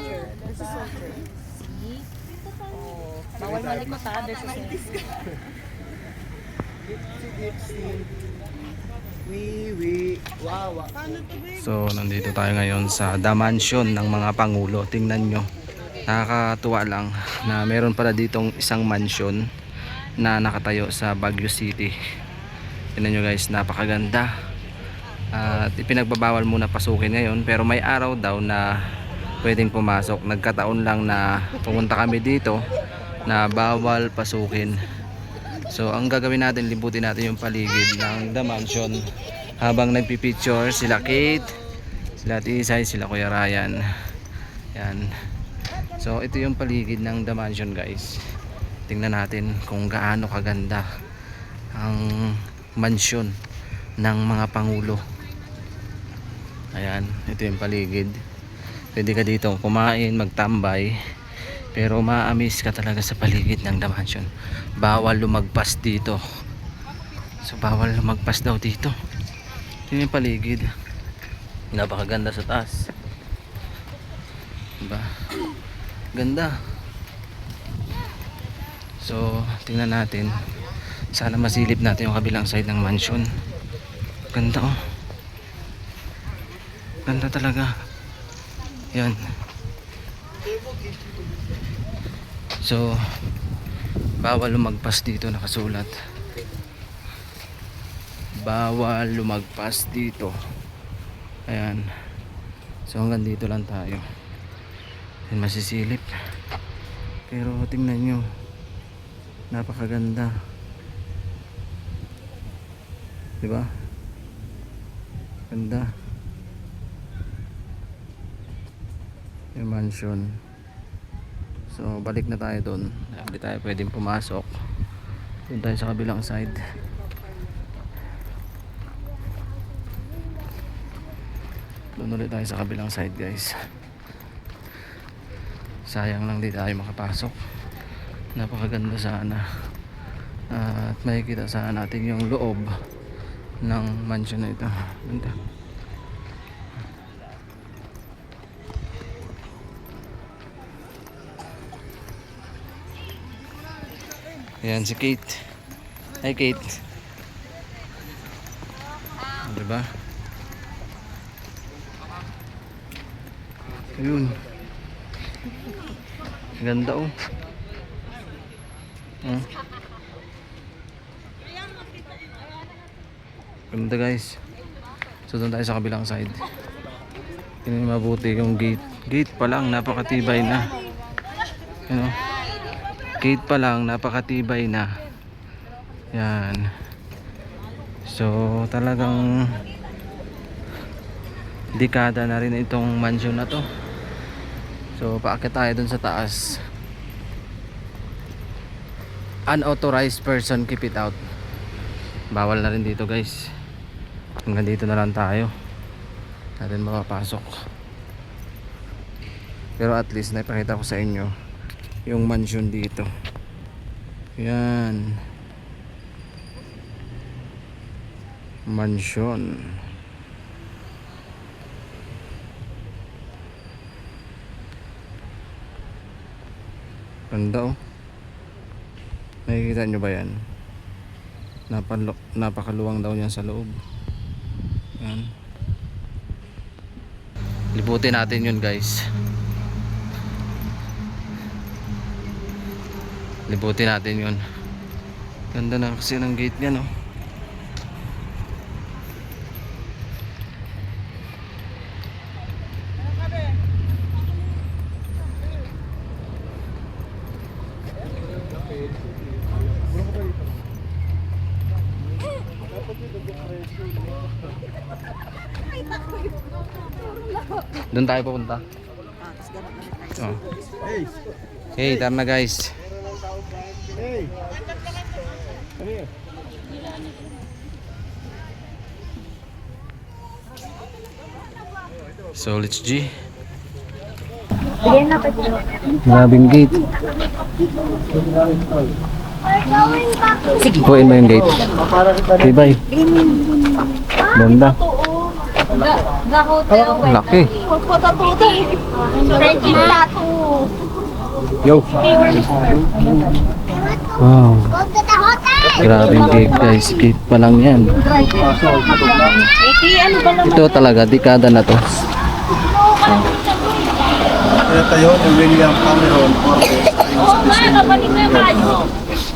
picture. This is so true. See? Oh, bawal malikot ha. There's a sense. Wow. So nandito tayo ngayon sa The Mansion ng mga Pangulo. Tingnan nyo, nakakatuwa lang na meron pala ditong isang mansion na nakatayo sa Baguio City. Tingnan nyo guys, napakaganda. At ipinagbabawal muna pasukin ngayon, pero may araw daw na pwedeng pumasok. Nagkataon lang na pumunta kami dito na bawal pasukin. So ang gagawin natin, libutin natin yung paligid ng The Mansion habang nagpipicture sila Kate, sila Tisay, sila Kuya Ryan. Yan. So ito yung paligid ng The Mansion guys. Tingnan natin kung gaano kaganda ang mansyon ng mga Pangulo. Ayan, ito yung paligid. Pwede ka dito kumain, magtambay, pero ma-amaze ka talaga sa paligid ng The Mansion. Bawal lumagpas dito. So bawal lumagpas daw dito. Ito yung paligid. Napakaganda sa taas. Diba? Ganda. So tingnan natin. Sana masilip natin yung kabilang side ng mansion. Ganda oh. Ganda talaga. Yan. So bawal lumagpas dito, nakasulat. Bawal lumagpas dito. Ayan. So hanggang dito lang tayo. Yan, masisilip. Pero tingnan nyo, napakaganda. Diba? Ganda. Yung mansion. So balik na tayo doon. Hindi tayo pwedeng pumasok. Doon tayo sa kabilang side. Doon ulit tayo sa kabilang side guys. Sayang lang di tayo makapasok. Napakaganda sana. At makikita sana natin yung loob ng mansion na ito. Ganda. Ayan si Kate. Hi Kate. Diba? Ayun. Ganda oh. Ganda guys. So doon tayo sa kabilang side. Tingnan mabuti yung gate. Gate pa lang napakatibay na. Ano? Gate pa lang napakatibay na. Yan. So talagang dekada na rin itong mansion na to. So paakyat tayo dun sa taas. Unauthorized person keep it out. Bawal na rin dito guys. Hanggang dito na lang tayo. Natin makapasok. Pero at least naipakita ko sa inyo yung mansion dito. Yan. Mansion. Ganda oh. Nakikita nyo ba yan? Napakaluwang daw niyan sa loob. Yan. Libutin natin yun guys. Libutin natin yun. Ganda na kasi ng gate niya no. Doon tayo pupunta. Oh. Hey, tara na guys. Hey. Come here. So let's G. Grabing gate. Sige. Buuin mo yung gate. Okay, bye. Ganda. Ga-hotel. Laki. Yo. Wow. Grabe yung cake guys. Cake pa lang yan. Ito talaga, dekada na to. Kaya tayo ni William Cameron Orbes ayon sa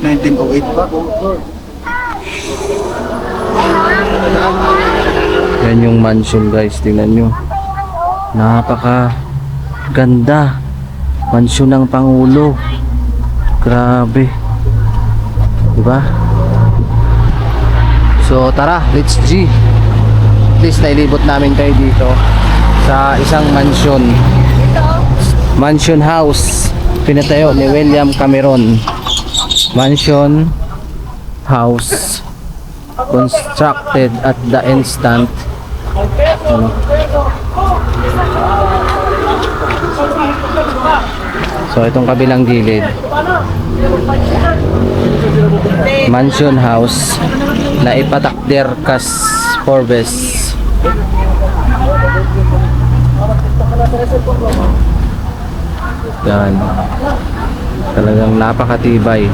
1908 pa. Yan yung mansion guys. Tingnan nyo. Napaka ganda. Mansion ng Pangulo. Grabe. Diba? So tara, let's G. At least nailibot namin kayo dito sa isang mansion. Mansion house. Pinatayo ni William Cameron. Mansion house. Constructed at the instant. Ano? So itong kabilang gilid, mansion house na ipatakder kas Forbes. Yan. Talagang napakatibay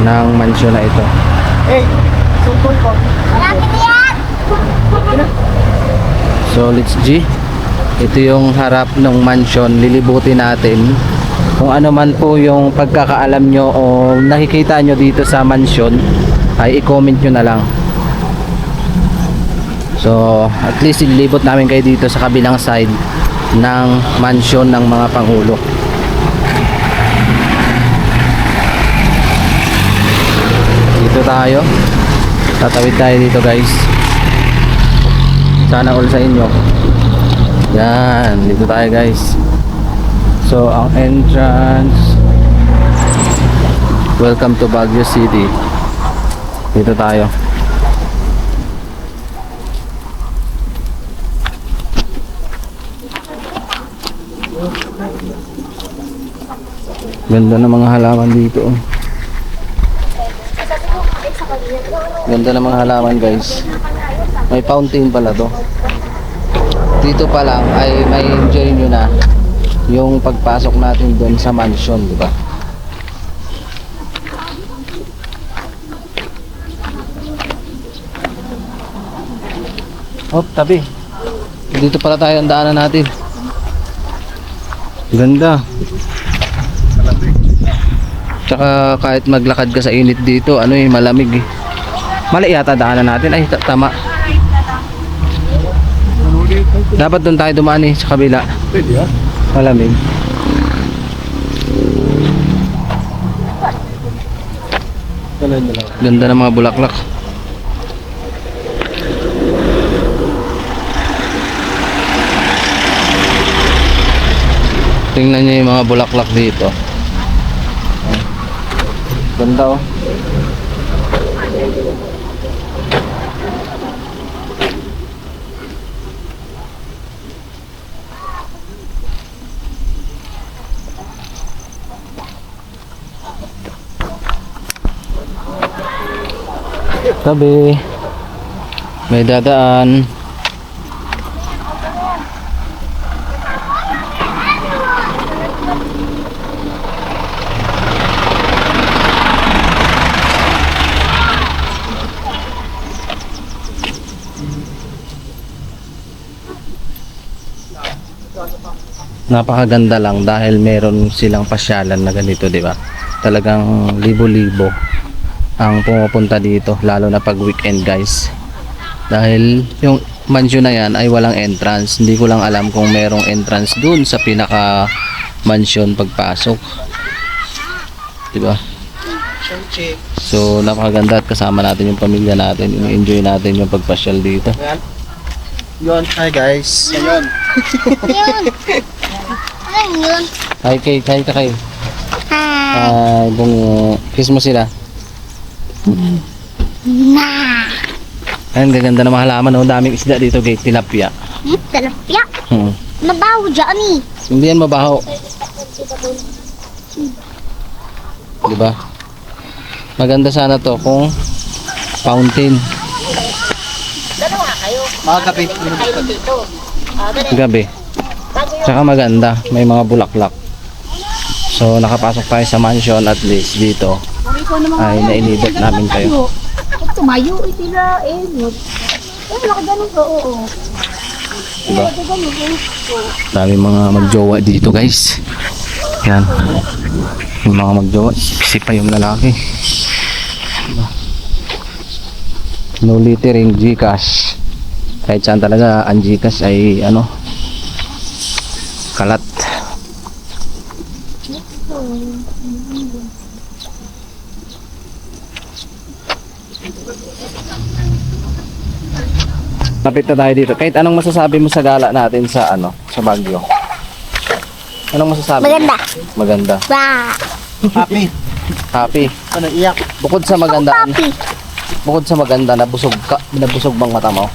ng mansion na ito. So let's G. Ito yung harap ng mansion. Lilibutin natin kung ano man po yung pagkakaalam nyo o nakikita nyo dito sa mansion, ay i-comment nyo na lang. So at least ilibot namin kayo dito sa kabilang side ng mansion ng mga Pangulo. Dito tayo. Tatawid tayo dito guys. Sana all sa inyo. Yan, dito tayo guys. So ang entrance, welcome to Baguio City. Dito tayo. Ganda ng mga halaman dito. Ganda ng mga halaman guys. May fountain pala to. Dito pa lang ay may enjoy nyo na yung pagpasok natin doon sa mansion, di ba? Oh, tabi. Dito pala tayo ang daanan natin. Ganda. Tsaka kahit maglakad ka sa init dito, ano eh, malamig eh. Mali yata daanan natin. Ay, tama. Dapat doon tayo dumaan eh, sa kabila. Pwede ah. Malamig. Ganda ng mga bulaklak. Tingnan niyo yung mga bulaklak dito. Ganda oh. Tabi. May dadaan. Napakaganda lang dahil meron silang pasyalan na ganito, di ba? Talagang libo-libo ang pumupunta dito, lalo na pag weekend guys. Dahil yung mansion na yan ay walang entrance. Hindi ko lang alam kung merong entrance dun sa pinaka mansion pagpasok, di ba? So napakaganda at kasama natin yung pamilya natin. I-enjoy natin yung pagpasyal dito. Yun, hi guys. Ayun. Yun. Hi kay, hi ka kay. Hi, bungo. Kiss mo sila. Ayun, gaganda na mga halaman, oh. Daming isda dito, kay tilapia. Talapya. Hmm. Mabaho dyan eh. Hindi yan mabaho. Diba? Maganda sana to kung fountain. Mga kape. Gabi. Tsaka maganda, may mga bulaklak. So nakapasok tayo sa mansion, at least dito ay nainibot namin kayo. Tumayo, itila, wala ka ganun ko, oo. Diba? Dami mga magjowa dito guys. Yan. Yung mga magjowa, kasi pa yung lalaki. Diba? No littering, Gcash. Kahit saan talaga ang Gcash ay ano, kalat. Lapit na tayo dito. Kahit anong masasabi mo sa gala natin sa ano, sa Baguio? Anong masasabi? Maganda. Maganda. Ba. Happy. Happy. Ano, iyak. Bukod sa maganda, Papi. bukod sa maganda, nabusog ka, nabusog bang mata mo?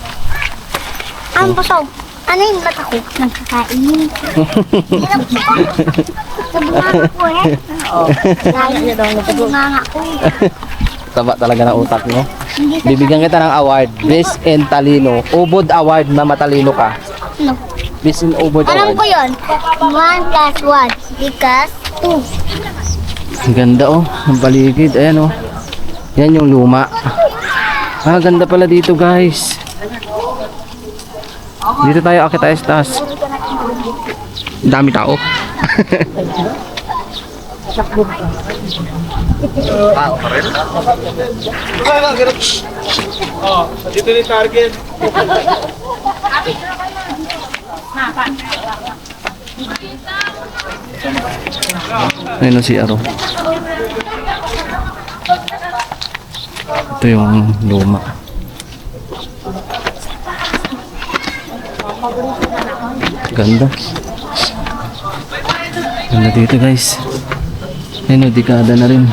Ang busog. Ano yung mata ko? Nagkakain. Sa bunganga ko Oo. Sa bunganga ko. Taba talaga ng utak mo. Hindi sa Bibigyan kita ng award, Best in Talino. Ubod award na matalino ka. ano. Best in Ubod Alam award. ko yun. 1 plus 1 equals 2. Ang ganda oh, ng paligid. Ayan oh. Yan yung luma. Ah, ganda pala dito guys. Dito tayo, akit tayo sa taas. Dami tao. Oh, dito ni target. Ayun si Aro. Ito yung luma. Ganda. Ganda dito guys. Ayun o, dekada na rin.